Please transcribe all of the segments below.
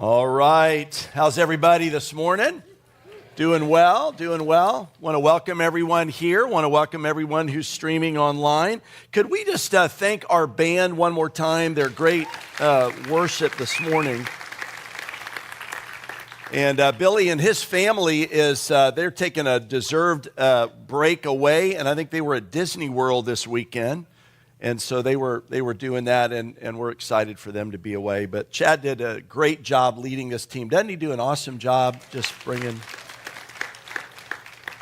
All right. How's everybody this morning? Doing well, doing well. Want to welcome everyone here. Want to welcome everyone who's streaming online. Could we just thank our band one more time? Their great worship this morning. And Billy and his family they're taking a deserved break away, and I think they were at Disney World this weekend. And so they were doing that, and we're excited for them to be away. But Chad did a great job leading this team. Doesn't he do an awesome job just bringing...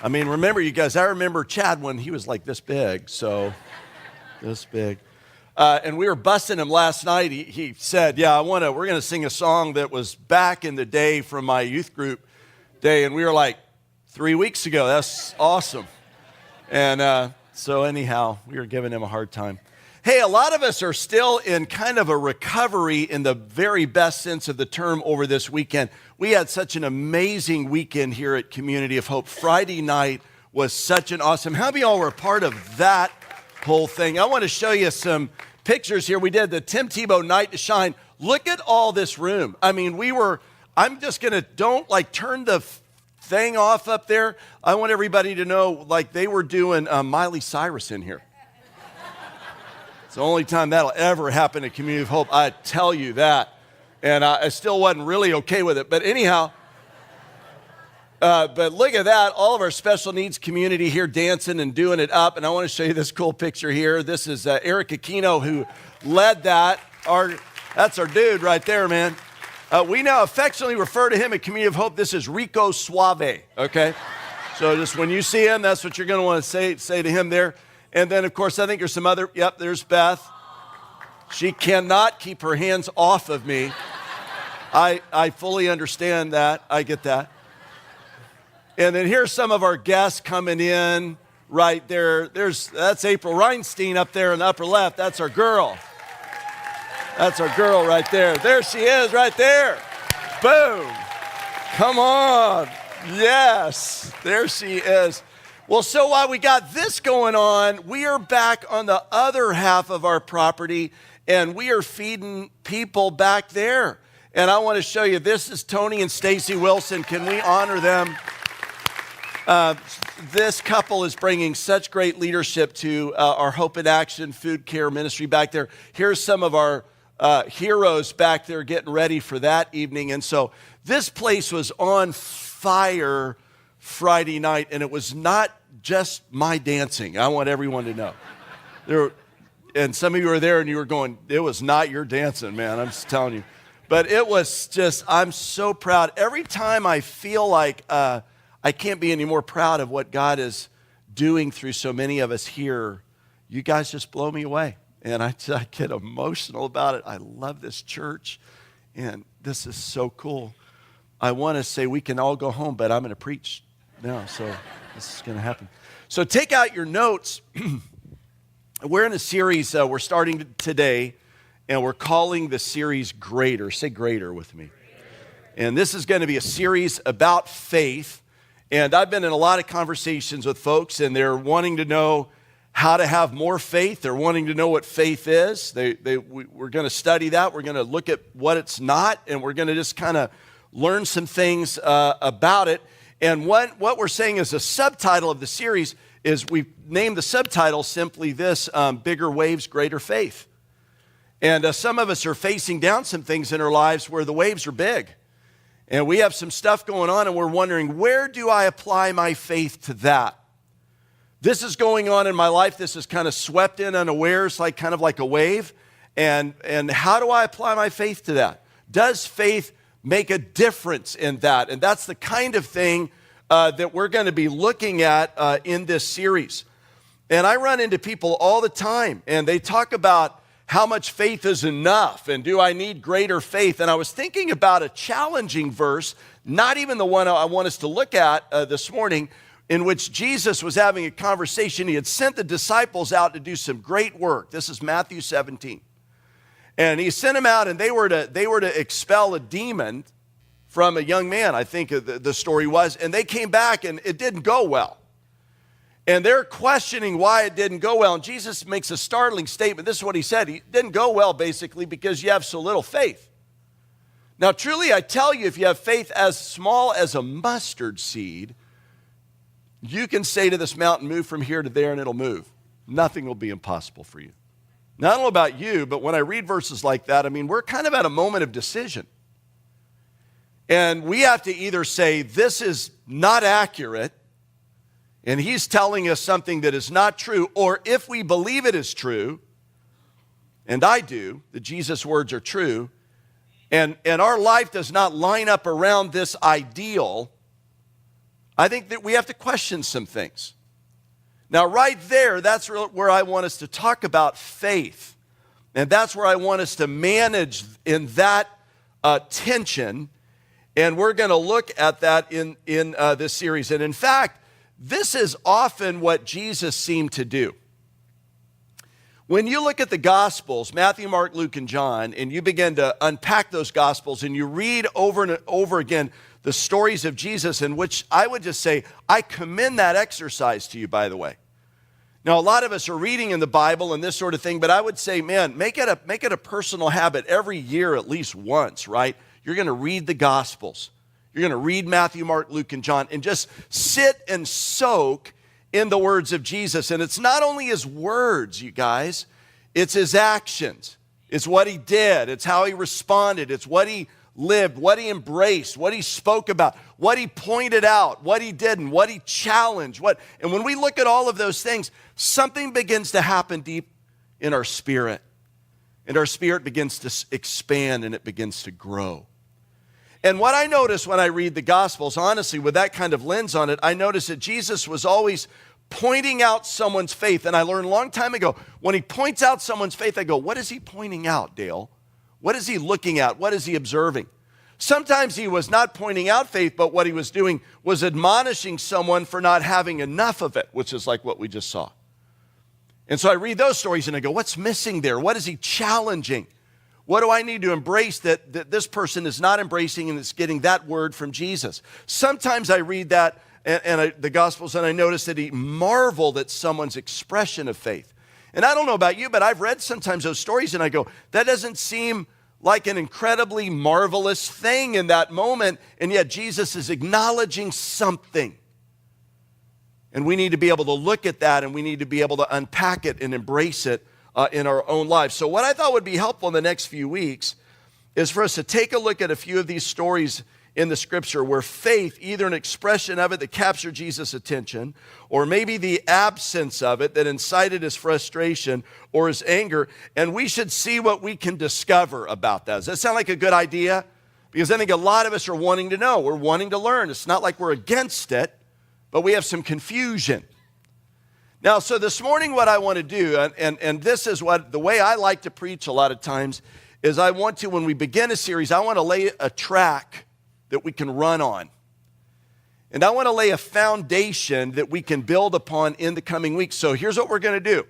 I mean, remember, you guys, I remember Chad when he was like this big, so this big. And we were busting him last night. He said, yeah, we're going to sing a song that was back in the day from my youth group day. And we were like, 3 weeks ago. That's awesome. And so anyhow, we were giving him a hard time. Hey, a lot of us are still in kind of a recovery in the very best sense of the term over this weekend. We had such an amazing weekend here at Community of Hope. Friday night was such an awesome. How many of y'all were a part of that whole thing? I want to show you some pictures here. We did the Tim Tebow Night to Shine. Look at all this room. I mean, I'm just going to, don't turn the thing off up there. I want everybody to know, they were doing Miley Cyrus in here. It's the only time that'll ever happen at Community of Hope, I tell you that. And I still wasn't really okay with it. But anyhow, but look at that. All of our special needs community here dancing and doing it up. And I want to show you this cool picture here. This is Eric Aquino who led that. That's our dude right there, man. We now affectionately refer to him at Community of Hope. This is Rico Suave, okay? So just when you see him, that's what you're going to want to say to him there. And then, of course, I think there's some other, yep, there's Beth. She cannot keep her hands off of me. I fully understand that. I get that. And then here's some of our guests coming in right there. That's April Reinstein up there in the upper left. That's our girl. That's our girl right there. There she is right there. Boom. Come on. Yes. There she is. Well, so while we got this going on, we are back on the other half of our property, and we are feeding people back there. And I want to show you, this is Tony and Stacy Wilson. Can we honor them? This couple is bringing such great leadership to our Hope in Action food care ministry back there. Here's some of our heroes back there getting ready for that evening. And so this place was on fire Friday night, and it was not just my dancing. I want everyone to know. And some of you were there and you were going, it was not your dancing, man. I'm just telling you. But it was just, I'm so proud. Every time I feel like I can't be any more proud of what God is doing through so many of us here, you guys just blow me away. And I get emotional about it. I love this church, and this is so cool. I want to say we can all go home, but I'm going to preach now, so this is going to happen. So take out your notes. We're in a series, we're starting today, and we're calling the series Greater. Say greater with me. And this is going to be a series about faith. And I've been in a lot of conversations with folks, and they're wanting to know how to have more faith. They're wanting to know what faith is. We're going to study that. We're going to look at what it's not, and we're going to just kind of learn some things about it. And what we're saying is a subtitle of the series is we've named the subtitle simply this, Bigger Waves, Greater Faith. And some of us are facing down some things in our lives where the waves are big. And we have some stuff going on, and we're wondering, where do I apply my faith to that? This is going on in my life. This is kind of swept in unawares, kind of like a wave. And how do I apply my faith to that? Does faith make a difference in that? And that's the kind of thing that we're going to be looking at in this series. And I run into people all the time, and they talk about how much faith is enough, and do I need greater faith? And I was thinking about a challenging verse, not even the one I want us to look at this morning, in which Jesus was having a conversation. He had sent the disciples out to do some great work. This is Matthew 17. And he sent them out, and they were to expel a demon from a young man, I think the story was. And they came back, and it didn't go well. And they're questioning why it didn't go well. And Jesus makes a startling statement. This is what he said. It didn't go well, basically, because you have so little faith. Now, truly, I tell you, if you have faith as small as a mustard seed, you can say to this mountain, move from here to there, and it'll move. Nothing will be impossible for you. Now, I don't know about you, but when I read verses like that, I mean, we're kind of at a moment of decision. And we have to either say, this is not accurate, and he's telling us something that is not true, or if we believe it is true, and I do, that Jesus' words are true, and our life does not line up around this ideal, I think that we have to question some things. Now, right there, that's where I want us to talk about faith. And that's where I want us to manage in that tension. And we're going to look at that in this series. And in fact, this is often what Jesus seemed to do. When you look at the Gospels, Matthew, Mark, Luke, and John, and you begin to unpack those Gospels and you read over and over again the stories of Jesus, in which I would just say, I commend that exercise to you, by the way. Now, a lot of us are reading in the Bible and this sort of thing, but I would say, man, make it a personal habit every year at least once, right? You're going to read the Gospels. You're going to read Matthew, Mark, Luke, and John, and just sit and soak in the words of Jesus. And it's not only his words, you guys, it's his actions. It's what he did. It's how he responded. It's what he lived, what he embraced, what he spoke about, what he pointed out, what he didn't, what he challenged. And when we look at all of those things, something begins to happen deep in our spirit. And our spirit begins to expand and it begins to grow. And what I notice when I read the Gospels, honestly, with that kind of lens on it, I notice that Jesus was always pointing out someone's faith. And I learned a long time ago, when he points out someone's faith, I go, what is he pointing out, Dale? What is he looking at? What is he observing? Sometimes he was not pointing out faith, but what he was doing was admonishing someone for not having enough of it, which is like what we just saw. And so I read those stories and I go, what's missing there? What is he challenging? What do I need to embrace that this person is not embracing and it's getting that word from Jesus? Sometimes I read that and the Gospels and I notice that he marveled at someone's expression of faith. And I don't know about you, but I've read sometimes those stories and I go, that doesn't seem like an incredibly marvelous thing in that moment, and yet Jesus is acknowledging something. And we need to be able to look at that and we need to be able to unpack it and embrace it in our own lives. So what I thought would be helpful in the next few weeks is for us to take a look at a few of these stories in the scripture where faith, either an expression of it that captured Jesus' attention, or maybe the absence of it that incited his frustration or his anger, and we should see what we can discover about that. Does that sound like a good idea? Because I think a lot of us are wanting to know. We're wanting to learn. It's not like we're against it, but we have some confusion. Now, so this morning what I want to do, and this is the way I like to preach a lot of times, is I want to, when we begin a series, I want to lay a track that we can run on. And I want to lay a foundation that we can build upon in the coming weeks. So here's what we're going to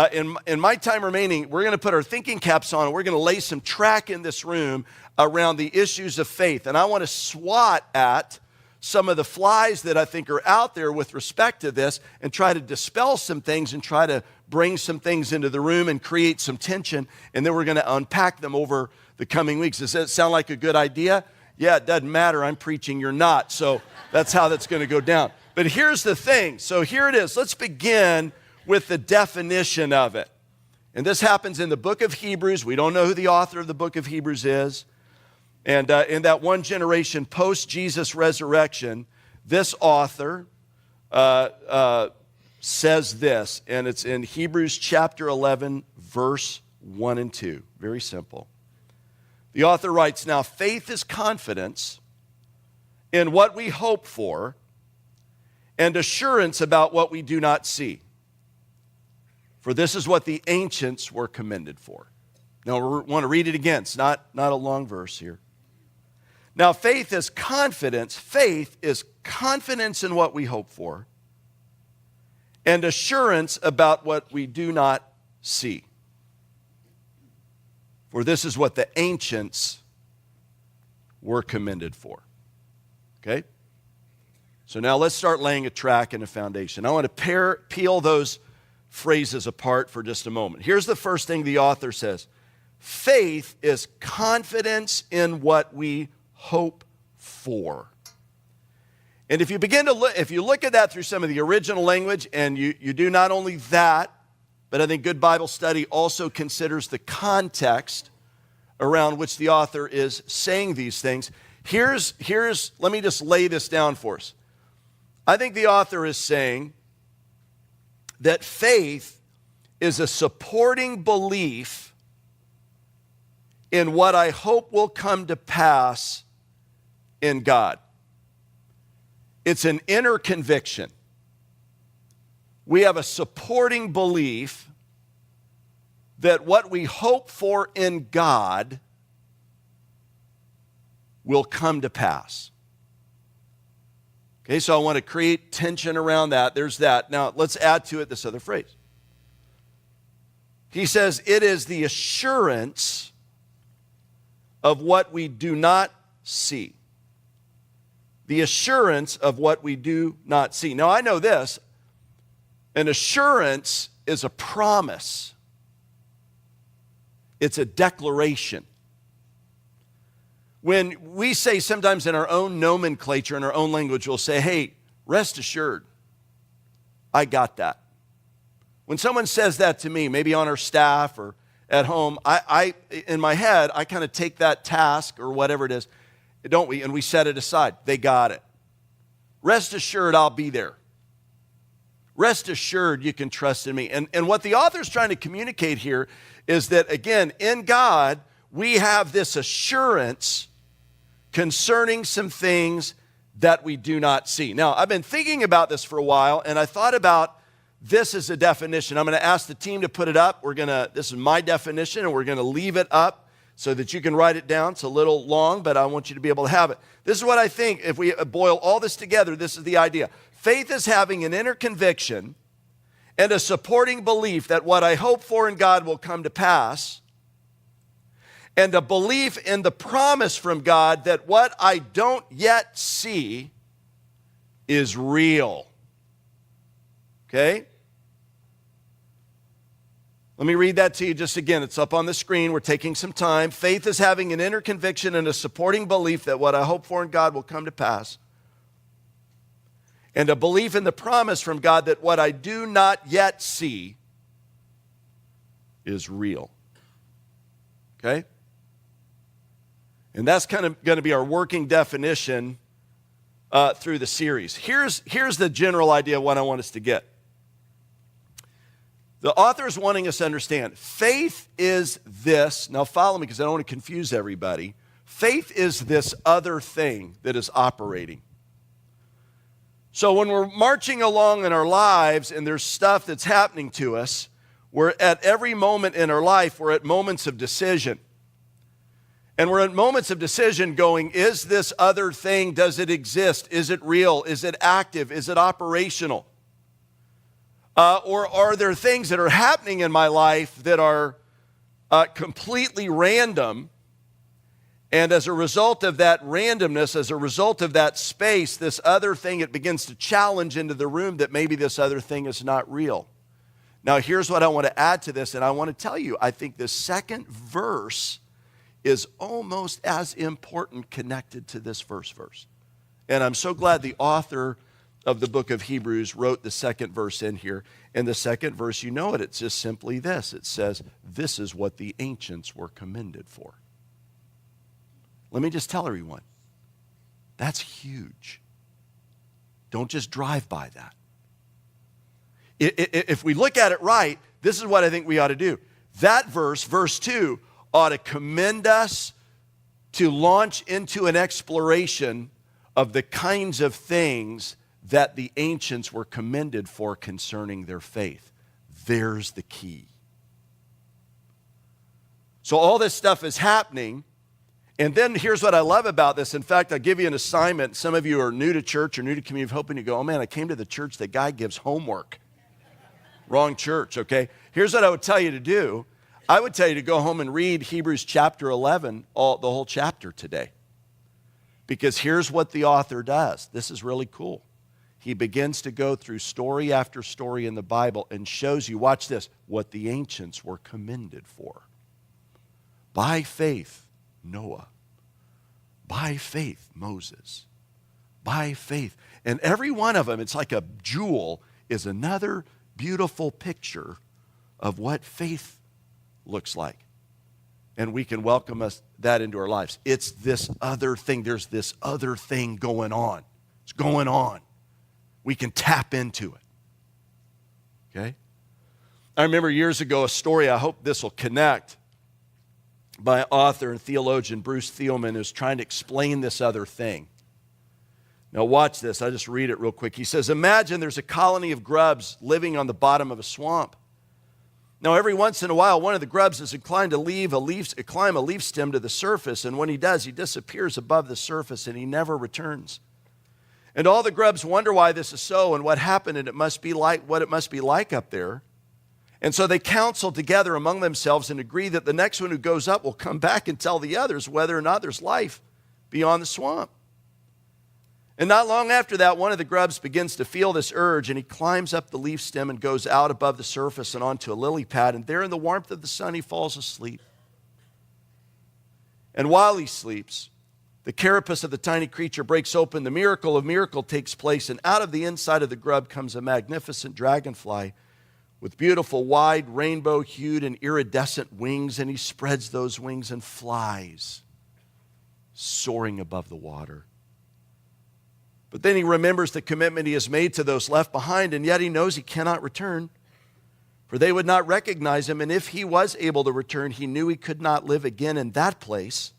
do. In my time remaining, we're going to put our thinking caps on and we're going to lay some track in this room around the issues of faith. And I want to swat at some of the flies that I think are out there with respect to this and try to dispel some things and try to bring some things into the room and create some tension. And then we're going to unpack them over the coming weeks. Does that sound like a good idea? Yeah, it doesn't matter. I'm preaching, you're not. So that's how that's going to go down. But here's the thing. So here it is. Let's begin with the definition of it. And this happens in the book of Hebrews. We don't know who the author of the book of Hebrews is. And in that one generation post-Jesus resurrection, this author says this, and it's in Hebrews chapter 11, verse 1 and 2. Very simple. The author writes, now faith is confidence in what we hope for and assurance about what we do not see. For this is what the ancients were commended for. Now, we want to read it again. It's not a long verse here. Now, faith is confidence. Faith is confidence in what we hope for and assurance about what we do not see. For this is what the ancients were commended for. Okay? So now let's start laying a track and a foundation. I want to peel those phrases apart for just a moment. Here's the first thing the author says. faith is confidence in what we hope for. And if you begin to look, if you look at that through some of the original language, and you do not only that, but I think good Bible study also considers the context around which the author is saying these things. Let me just lay this down for us. I think the author is saying that faith is a supporting belief in what I hope will come to pass in God. It's an inner conviction. We have a supporting belief that what we hope for in God will come to pass. Okay, so I want to create tension around that. There's that. Now, let's add to it this other phrase. He says, it is the assurance of what we do not see. The assurance of what we do not see. Now, I know this. An assurance is a promise. It's a declaration. When we say sometimes in our own nomenclature, in our own language, we'll say, hey, rest assured, I got that. When someone says that to me, maybe on our staff or at home, I in my head, I kind of take that task or whatever it is, don't we? And we set it aside. They got it. Rest assured, I'll be there. Rest assured, you can trust in me. And what the author's trying to communicate here is that, again, in God, we have this assurance concerning some things that we do not see. Now, I've been thinking about this for a while, and I thought about this as a definition. I'm going to ask the team to put it up. This is my definition, and we're going to leave it up so that you can write it down. It's a little long, but I want you to be able to have it. This is what I think. If we boil all this together, this is the idea. Faith is having an inner conviction and a supporting belief that what I hope for in God will come to pass, and a belief in the promise from God that what I don't yet see is real. Okay? Let me read that to you just again. It's up on the screen. We're taking some time. Faith is having an inner conviction and a supporting belief that what I hope for in God will come to pass, and a belief in the promise from God that what I do not yet see is real. Okay? And that's kind of going to be our working definition through the series. Here's the general idea of what I want us to get. The author is wanting us to understand, faith is this, now follow me because I don't want to confuse everybody. Faith is this other thing that is operating. So when we're marching along in our lives and there's stuff that's happening to us, we're at every moment in our life, we're at moments of decision. And we're at moments of decision going, is this other thing, does it exist? Is it real? Is it active? Is it operational? Or are there things that are happening in my life that are completely random? And as a result of that randomness, as a result of that space, this other thing, it begins to challenge into the room that maybe this other thing is not real. Now, here's what I want to add to this, and I want to tell you, I think the second verse is almost as important connected to this first verse. And I'm so glad the author of the book of Hebrews wrote the second verse in here. In the second verse, you know it. It's just simply this. It says, this is what the ancients were commended for. Let me just tell everyone, that's huge. Don't just drive by that. If we look at it right, this is what I think we ought to do. That verse, verse 2, ought to commend us to launch into an exploration of the kinds of things that the ancients were commended for concerning their faith. There's the key. So all this stuff is happening, and then here's what I love about this. In fact, I'll give you an assignment. Some of you are new to church or new to community of hope, and you go, oh man, I came to the church, the guy gives homework. Wrong church, okay? Here's what I would tell you to do. I would tell you to go home and read Hebrews chapter 11, the whole chapter today. Because here's what the author does. This is really cool. He begins to go through story after story in the Bible and shows you, watch this, what the ancients were commended for. By faith, Noah. By faith, Moses. By faith. And every one of them, it's like a jewel, is another beautiful picture of what faith looks like. And we can welcome that into our lives. It's this other thing. There's this other thing going on. It's going on. We can tap into it. Okay? I remember years ago a story, I hope this will connect, by author and theologian Bruce Thielman, who's trying to explain this other thing. Now watch this. I'll just read it real quick. He says, imagine there's a colony of grubs living on the bottom of a swamp. Now every once in a while, one of the grubs is inclined to climb a leaf stem to the surface, and when he does, he disappears above the surface and he never returns. And all the grubs wonder why this is so and what happened, and what it must be like up there. And so they counsel together among themselves and agree that the next one who goes up will come back and tell the others whether or not there's life beyond the swamp. And not long after that, one of the grubs begins to feel this urge, and he climbs up the leaf stem and goes out above the surface and onto a lily pad, and there in the warmth of the sun he falls asleep. And while he sleeps, the carapace of the tiny creature breaks open, the miracle of miracle takes place, and out of the inside of the grub comes a magnificent dragonfly with beautiful, wide, rainbow-hued and iridescent wings, and he spreads those wings and flies, soaring above the water. But then he remembers the commitment he has made to those left behind, and yet he knows he cannot return, for they would not recognize him, and if he was able to return, he knew he could not live again in that place.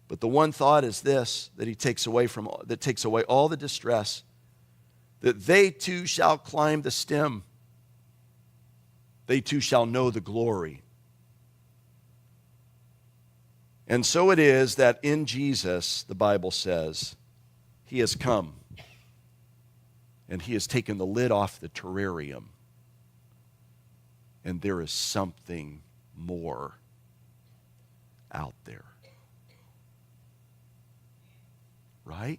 But the one thought is this, that takes away all the distress, that they too shall climb the stem. They too shall know the glory. And so it is that in Jesus, the Bible says, he has come and he has taken the lid off the terrarium, and there is something more out there. Right?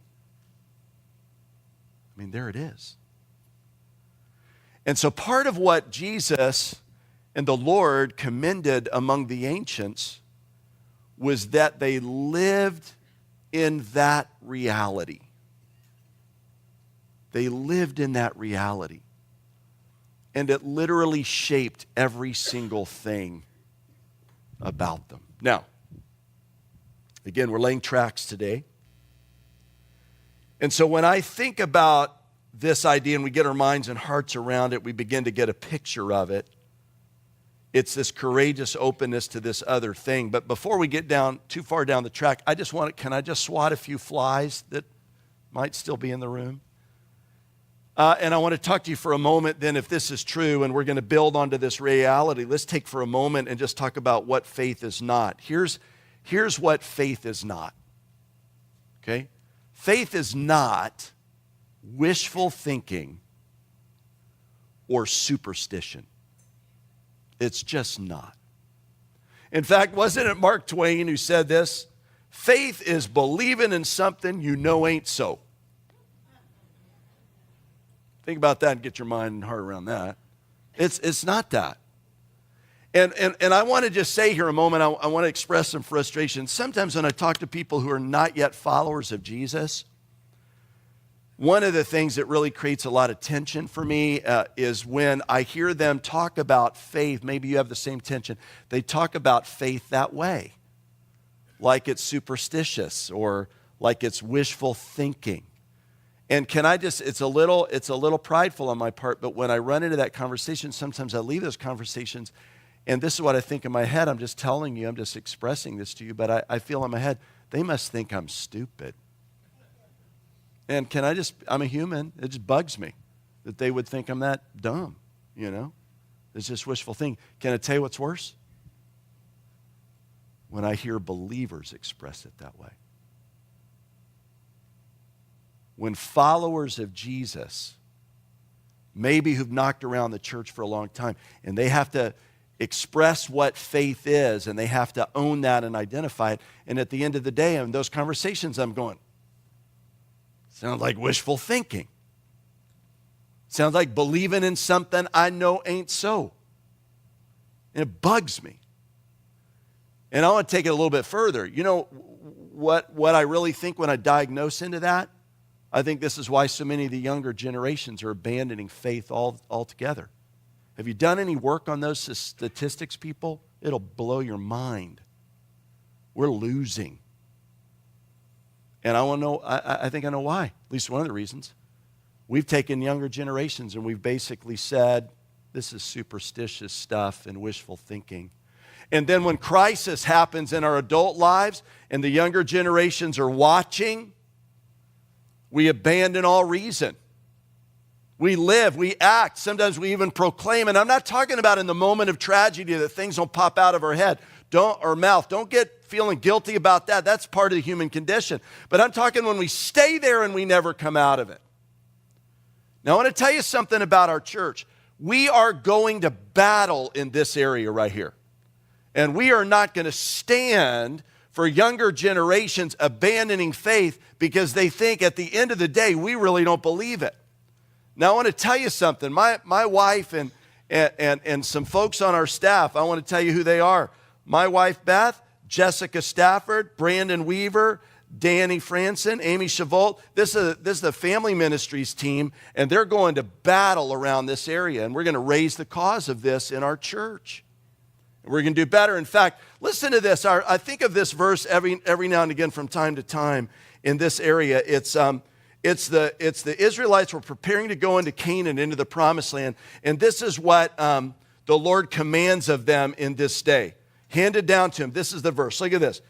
I mean, there it is. And so part of what Jesus and the Lord commended among the ancients was that they lived in that reality. They lived in that reality. And it literally shaped every single thing about them. Now, again, we're laying tracks today. And so when I think about this idea and we get our minds and hearts around it, we begin to get a picture of it. It's this courageous openness to this other thing. But before we get too far down the track, can I just swat a few flies that might still be in the room? And I want to talk to you for a moment then, if this is true, and we're going to build onto this reality. Let's take for a moment and just talk about what faith is not. Here's what faith is not. Okay? Faith is not wishful thinking or superstition. It's just not. In fact, wasn't it Mark Twain who said this? Faith is believing in something you know ain't so. Think about that and get your mind and heart around that. It's not that. And I want to just say here a moment, I want to express some frustration. Sometimes when I talk to people who are not yet followers of Jesus, one of the things that really creates a lot of tension for me is when I hear them talk about faith. Maybe you have the same tension. They talk about faith that way, like it's superstitious or like it's wishful thinking. And it's a little prideful on my part, but when I run into that conversation, sometimes I leave those conversations, and this is what I think in my head. I'm just telling you, I'm just expressing this to you, but I feel in my head, they must think I'm stupid. And I'm a human. It just bugs me that they would think I'm that dumb, It's just wishful thinking. Can I tell you what's worse? When I hear believers express it that way. When followers of Jesus, maybe who've knocked around the church for a long time, and they have to express what faith is, and they have to own that and identify it, and at the end of the day, in those conversations, I'm going, sounds like wishful thinking. Sounds like believing in something I know ain't so. And it bugs me. And I want to take it a little bit further. You know what I really think when I diagnose into that? I think this is why so many of the younger generations are abandoning faith altogether. Have you done any work on those statistics, people? It'll blow your mind. We're losing. And I want to know, I think I know why, at least one of the reasons. We've taken younger generations and we've basically said, this is superstitious stuff and wishful thinking. And then when crisis happens in our adult lives and the younger generations are watching, we abandon all reason. We live, we act, sometimes we even proclaim. And I'm not talking about in the moment of tragedy that things don't pop out of our head or mouth. Don't get feeling guilty about that. That's part of the human condition. But I'm talking when we stay there and we never come out of it. Now I want to tell you something about our church. We are going to battle in this area right here. And we are not going to stand for younger generations abandoning faith because they think at the end of the day, we really don't believe it. Now, I want to tell you something. My wife and some folks on our staff, I want to tell you who they are. My wife, Beth, Jessica Stafford, Brandon Weaver, Danny Franson, Amy Chavolt. This is the family ministries team, and they're going to battle around this area, and we're going to raise the cause of this in our church. We're going to do better. In fact, listen to this. I think of this verse every now and again from time to time in this area. It's the Israelites were preparing to go into Canaan, into the promised land. And this is what the Lord commands of them in this day. Handed down to him. This is the verse. Look at this.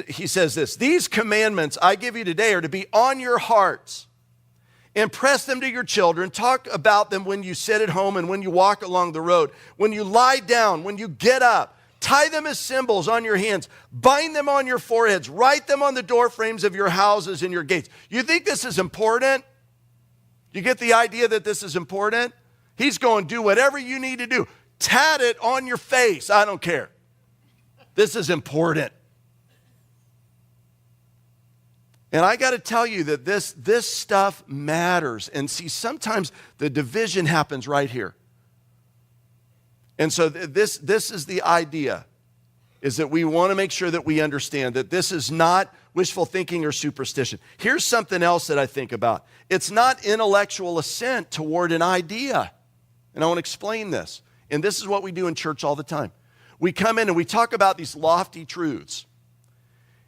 He says this. These commandments I give you today are to be on your hearts. Impress them to your children. Talk about them when you sit at home and when you walk along the road. When you lie down, when you get up. Tie them as symbols on your hands. Bind them on your foreheads. Write them on the door frames of your houses and your gates. You think this is important? You get the idea that this is important? He's going, do whatever you need to do. Tat it on your face. I don't care. This is important. And I got to tell you that this stuff matters. And see, sometimes the division happens right here. And so this is the idea, is that we want to make sure that we understand that this is not wishful thinking or superstition. Here's something else that I think about. It's not intellectual assent toward an idea. And I want to explain this. And this is what we do in church all the time. We come in and we talk about these lofty truths.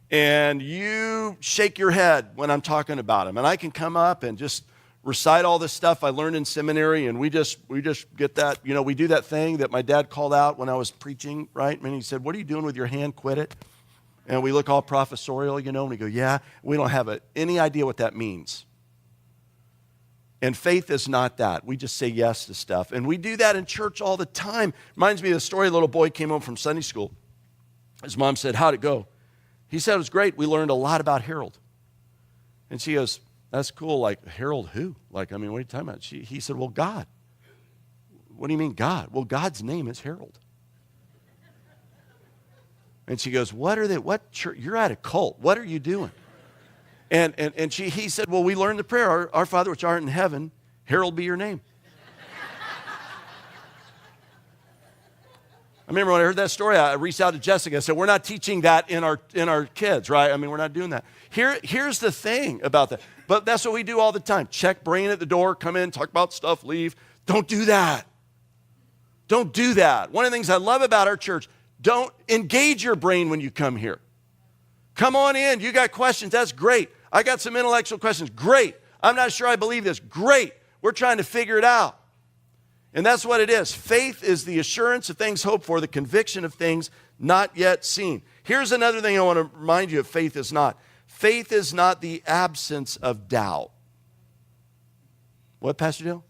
And you shake your head when I'm talking about them. And I can come up and just recite all this stuff I learned in seminary, and we just get that, we do that thing that my dad called out when I was preaching, right? And he said, what are you doing with your hand? Quit it. And we look all professorial, and we go, yeah. We don't have any idea what that means. And faith is not that. We just say yes to stuff. And we do that in church all the time. Reminds me of the story, a little boy came home from Sunday school. His mom said, how'd it go? He said it was great. We learned a lot about Harold. And she goes, that's cool. Like, Harold who? Like, what are you talking about? He said, well, God. What do you mean God? Well, God's name is Harold. And she goes, what church? You're at a cult. What are you doing? And he said, well, we learned the prayer, our Father which art in heaven, Harold be your name. I remember when I heard that story, I reached out to Jessica. I said, we're not teaching that in our kids, right? We're not doing that. Here's the thing about that. But that's what we do all the time. Check brain at the door, come in, talk about stuff, leave. Don't do that. Don't do that. One of the things I love about our church, don't engage your brain when you come here. Come on in. You got questions. That's great. I got some intellectual questions. Great. I'm not sure I believe this. Great. We're trying to figure it out. And that's what it is. Faith is the assurance of things hoped for, the conviction of things not yet seen. Here's another thing I want to remind you of faith is not. Faith is not the absence of doubt. What, Pastor Jill?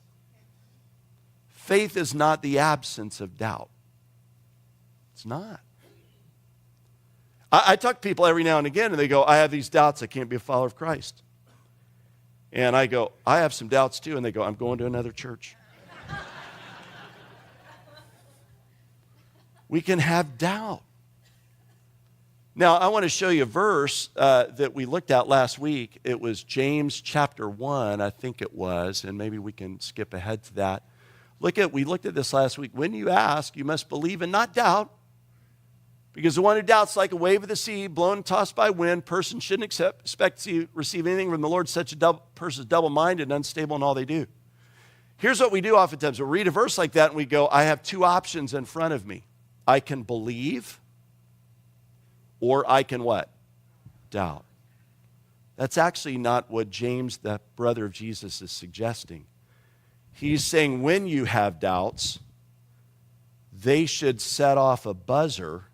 Faith is not the absence of doubt. It's not. I talk to people every now and again, and they go, I have these doubts. I can't be a follower of Christ. And I go, I have some doubts too. And they go, I'm going to another church. We can have doubt. Now, I want to show you a verse that we looked at last week. It was James chapter 1, I think it was, and maybe we can skip ahead to that. We looked at this last week. When you ask, you must believe and not doubt. Because the one who doubts like a wave of the sea, blown and tossed by wind, person shouldn't expect to receive anything from the Lord. Such a person is double-minded and unstable in all they do. Here's what we do oftentimes. We'll read a verse like that and we go, I have two options in front of me. I can believe or I can what? Doubt. That's actually not what James, the brother of Jesus, is suggesting. He's saying when you have doubts, they should set off a buzzer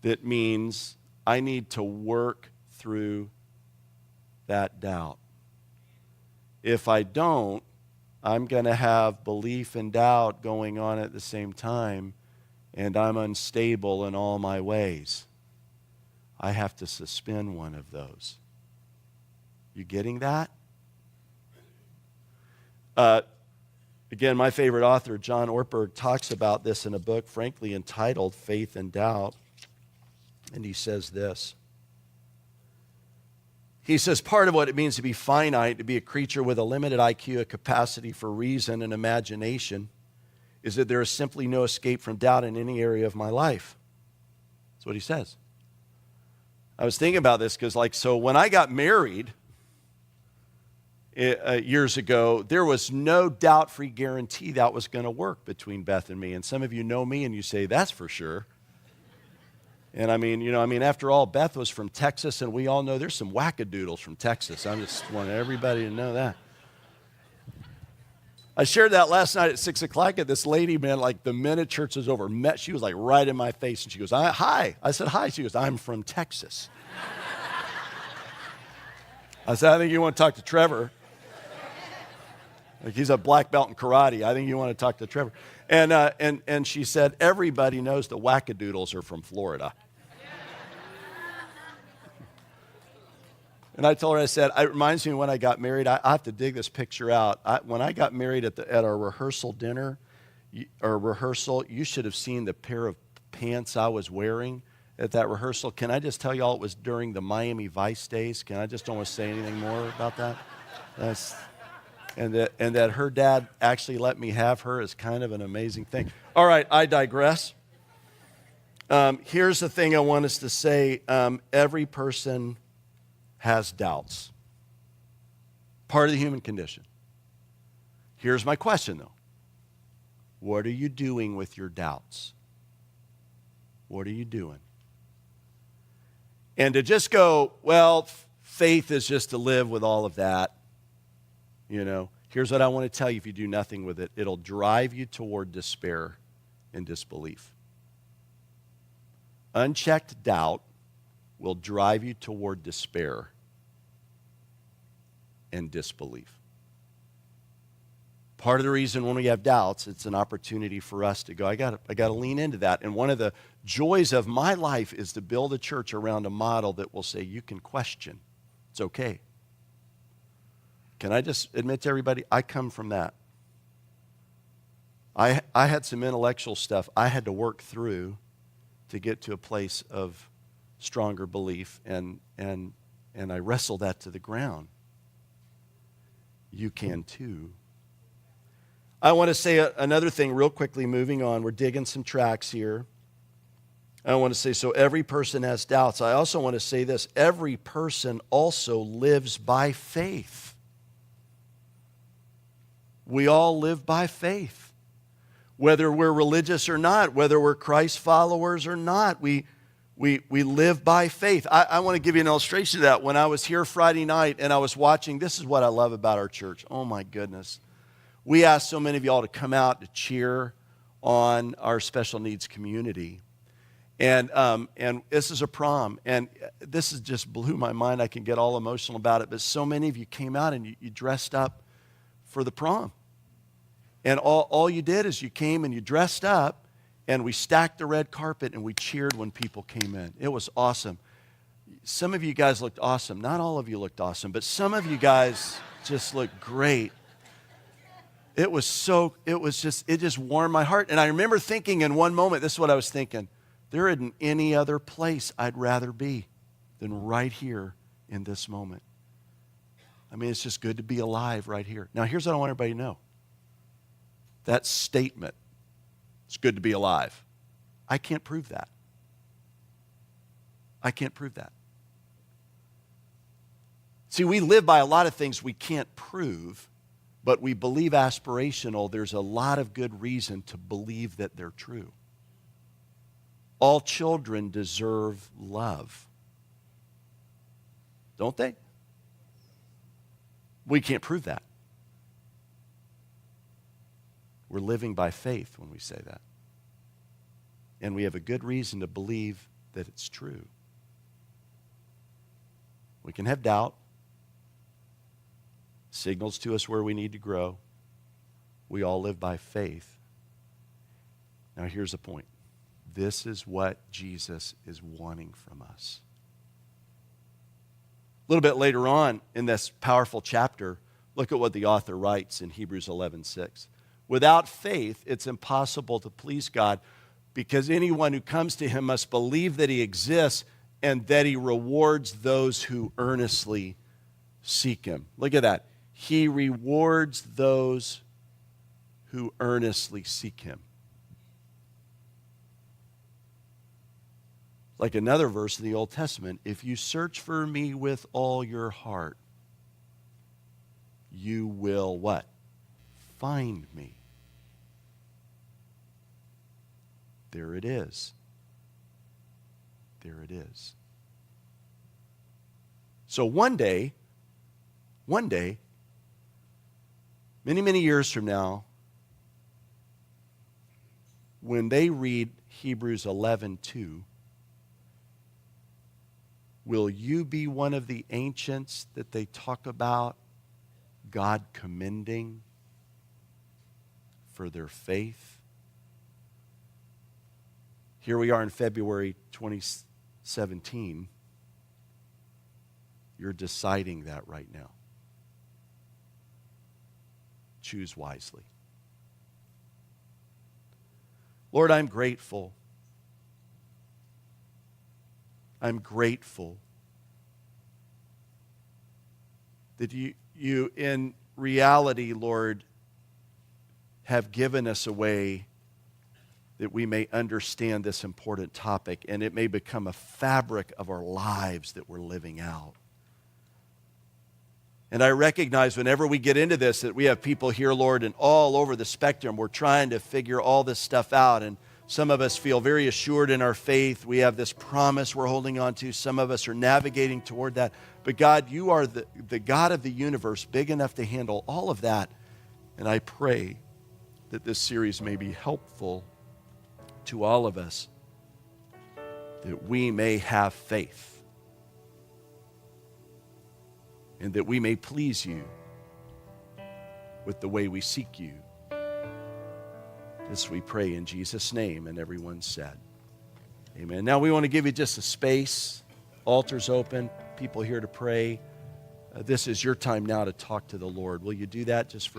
that means I need to work through that doubt. If I don't, I'm going to have belief and doubt going on at the same time, and I'm unstable in all my ways. I have to suspend one of those. You getting that? Again, my favorite author, John Ortberg, talks about this in a book, frankly, entitled Faith and Doubt. And he says this. He says, part of what it means to be finite, to be a creature with a limited IQ, a capacity for reason and imagination, is that there is simply no escape from doubt in any area of my life. That's what he says. I was thinking about this because, so when I got married years ago, there was no doubt-free guarantee that was going to work between Beth and me. And some of you know me and you say, that's for sure. And after all, Beth was from Texas, and we all know there's some wackadoodles from Texas. I just want everybody to know that. I shared that last night at 6 o'clock at this lady, man, the minute church was over, she was right in my face, and she goes, hi. I said, hi. She goes, I'm from Texas. I said, I think you want to talk to Trevor. He's a black belt in karate. I think you want to talk to Trevor. And she said, everybody knows the wackadoodles are from Florida. And I told her, I said, it reminds me when I got married, I have to dig this picture out. When I got married at our rehearsal dinner, you should have seen the pair of pants I was wearing at that rehearsal. Can I just tell you all it was during the Miami Vice days? Can I just don't want to say anything more about that? And that her dad actually let me have her is kind of an amazing thing. All right, I digress. Here's the thing I want us to say. Every person has doubts. Part of the human condition. Here's my question, though. What are you doing with your doubts? What are you doing? And to just go, well, faith is just to live with all of that. Here's what I want to tell you if you do nothing with it. It'll drive you toward despair and disbelief. Unchecked doubt will drive you toward despair and disbelief. Part of the reason when we have doubts, it's an opportunity for us to go, I got to lean into that. And one of the joys of my life is to build a church around a model that will say, you can question. It's okay. Can I just admit to everybody, I come from that. I had some intellectual stuff I had to work through to get to a place of stronger belief, and I wrestled that to the ground. You can too. I want to say another thing real quickly, moving on. We're digging some tracks here. I want to say, so every person has doubts. I also want to say this, every person also lives by faith. We all live by faith. Whether we're religious or not, whether we're Christ followers or not, we live by faith. I want to give you an illustration of that. When I was here Friday night and I was watching, this is what I love about our church. Oh my goodness. We asked so many of y'all to come out to cheer on our special needs community. And this is a prom. And this is just blew my mind. I can get all emotional about it. But so many of you came out and you dressed up for the prom. And all you did is you came and you dressed up, and we stacked the red carpet and we cheered when people came in. It was awesome. Some of you guys looked awesome. Not all of you looked awesome, but some of you guys just looked great. It just warmed my heart. And I remember thinking in one moment, this is what I was thinking, there isn't any other place I'd rather be than right here in this moment. I mean, it's just good to be alive right here. Now, here's what I want everybody to know. That statement, it's good to be alive. I can't prove that. I can't prove that. See, we live by a lot of things we can't prove, but we believe aspirational. There's a lot of good reason to believe that they're true. All children deserve love. Don't they? We can't prove that. We're living by faith when we say that. And we have a good reason to believe that it's true. We can have doubt. Signals to us where we need to grow. We all live by faith. Now here's the point. This is what Jesus is wanting from us. A little bit later on in this powerful chapter, look at what the author writes in Hebrews 11:6. Without faith, it's impossible to please God, because anyone who comes to him must believe that he exists and that he rewards those who earnestly seek him. Look at that. He rewards those who earnestly seek him. Like another verse in the Old Testament, if you search for me with all your heart, you will what? Find me. There it is. There it is. So one day, many, many years from now, when they read Hebrews 11:2, will you be one of the ancients that they talk about God commending for their faith? Here we are in February 2017. You're deciding that right now. Choose wisely. Lord, I'm grateful. I'm grateful that you in reality, Lord, have given us a way that we may understand this important topic and it may become a fabric of our lives that we're living out. And I recognize whenever we get into this that we have people here, Lord, and all over the spectrum, we're trying to figure all this stuff out. And some of us feel very assured in our faith. We have this promise we're holding on to. Some of us are navigating toward that. But God, you are the God of the universe, big enough to handle all of that. And I pray that this series may be helpful to all of us, that we may have faith and that we may please you with the way we seek you. This we pray in Jesus' name, and everyone said, amen. Now we want to give you just a space. Altars open, people here to pray. This is your time now to talk to the Lord. Will you do that just for